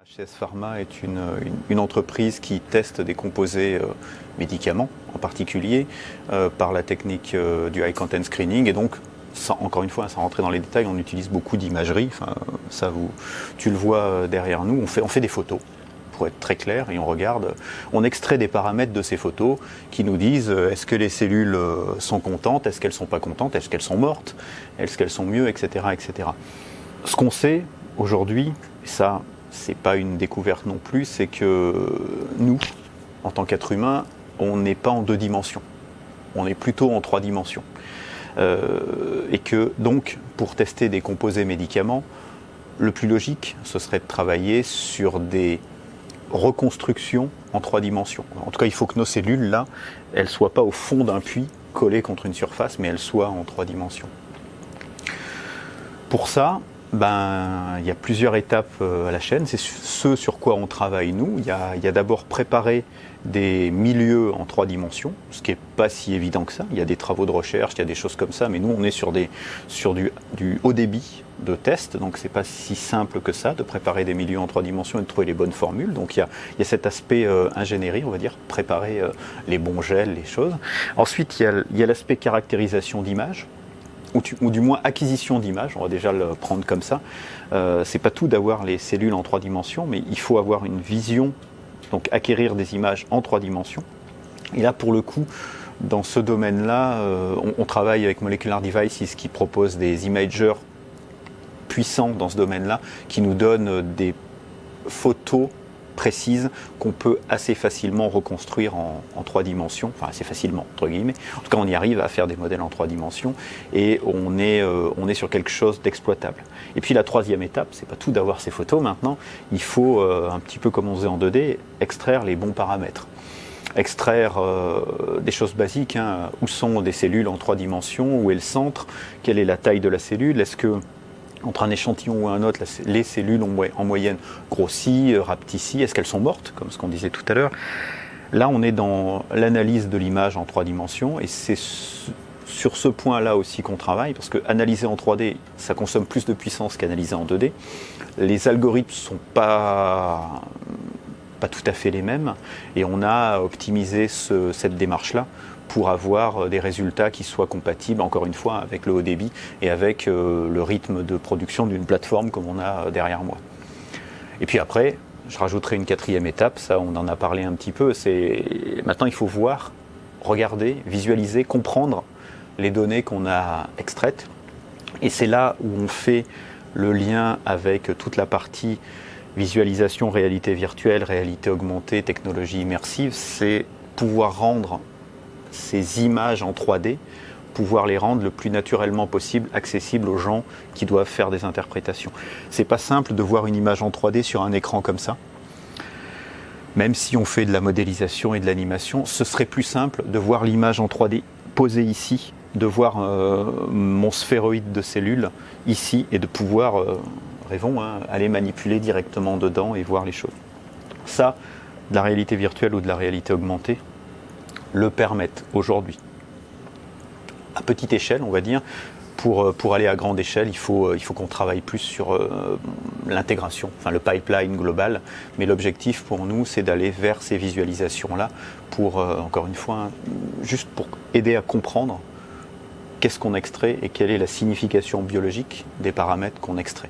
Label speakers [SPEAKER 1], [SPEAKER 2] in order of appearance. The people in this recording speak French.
[SPEAKER 1] HS Pharma est une entreprise qui teste des composés médicaments en particulier par la technique du high content screening, et donc encore une fois, sans rentrer dans les détails, on utilise beaucoup d'imagerie. Enfin, tu le vois derrière nous, on fait des photos pour être très clair, et on regarde, on extrait des paramètres de ces photos qui nous disent est-ce que les cellules sont contentes, est-ce qu'elles sont pas contentes, est-ce qu'elles sont mortes, est-ce qu'elles sont mieux, etc., etc. Ce qu'on sait aujourd'hui, et ça c'est pas une découverte non plus, c'est que nous, en tant qu'être humain, on n'est pas en 2 dimensions, on est plutôt en 3 dimensions. Et que donc, pour tester des composés médicaments, le plus logique, ce serait de travailler sur des reconstructions en 3 dimensions. En tout cas, il faut que nos cellules, là, elles ne soient pas au fond d'un puits, collées contre une surface, mais elles soient en 3 dimensions. Pour ça, il y a plusieurs étapes à la chaîne. C'est ce sur quoi on travaille nous. Il y a d'abord préparer des milieux en 3 dimensions, ce qui n'est pas si évident que ça. Il y a des travaux de recherche, il y a des choses comme ça, mais nous on est sur du haut débit de test, donc c'est pas si simple que ça de préparer des milieux en 3 dimensions et de trouver les bonnes formules. Donc il y a cet aspect ingénierie, on va dire, préparer les bons gels, les choses. Ensuite il y a l'aspect caractérisation d'images, ou du moins acquisition d'images, on va déjà le prendre comme ça. C'est pas tout d'avoir les cellules en 3 dimensions, mais il faut avoir une vision, donc acquérir des images en 3 dimensions. Et là, pour le coup, dans ce domaine-là, on travaille avec Molecular Devices qui propose des imagers puissants dans ce domaine-là, qui nous donnent des photos précises qu'on peut assez facilement reconstruire en 3 dimensions, enfin assez facilement entre guillemets. En tout cas, on y arrive à faire des modèles en 3 dimensions et on est sur quelque chose d'exploitable. Et puis la 3e étape, c'est pas tout d'avoir ces photos maintenant, il faut un petit peu comme on faisait en 2D, extraire les bons paramètres. Extraire des choses basiques, hein. Où sont des cellules en 3 dimensions, où est le centre, quelle est la taille de la cellule, est-ce que entre un échantillon ou un autre, les cellules ont en moyenne grossi, rapetissé, est-ce qu'elles sont mortes, comme ce qu'on disait tout à l'heure. Là, on est dans l'analyse de l'image en 3 dimensions, et c'est sur ce point-là aussi qu'on travaille, parce que analyser en 3D, ça consomme plus de puissance qu'analyser en 2D. Les algorithmes ne sont pas tout à fait les mêmes, et on a optimisé cette démarche-là pour avoir des résultats qui soient compatibles, encore une fois, avec le haut débit et avec le rythme de production d'une plateforme comme on a derrière moi. Et puis après, je rajouterai une 4e étape, ça on en a parlé un petit peu, c'est maintenant il faut voir, regarder, visualiser, comprendre les données qu'on a extraites. Et c'est là où on fait le lien avec toute la partie visualisation, réalité virtuelle, réalité augmentée, technologie immersive, c'est pouvoir rendre ces images en 3D, pouvoir les rendre le plus naturellement possible, accessibles aux gens qui doivent faire des interprétations. C'est pas simple de voir une image en 3D sur un écran comme ça. Même si on fait de la modélisation et de l'animation, ce serait plus simple de voir l'image en 3D posée ici, de voir mon sphéroïde de cellules ici et de pouvoir, rêvons, aller manipuler directement dedans et voir les choses. Ça, de la réalité virtuelle ou de la réalité augmentée, le permettent aujourd'hui. À petite échelle, on va dire, pour aller à grande échelle, il faut qu'on travaille plus sur l'intégration, enfin le pipeline global. Mais l'objectif pour nous, c'est d'aller vers ces visualisations-là pour, encore une fois, juste pour aider à comprendre qu'est-ce qu'on extrait et quelle est la signification biologique des paramètres qu'on extrait.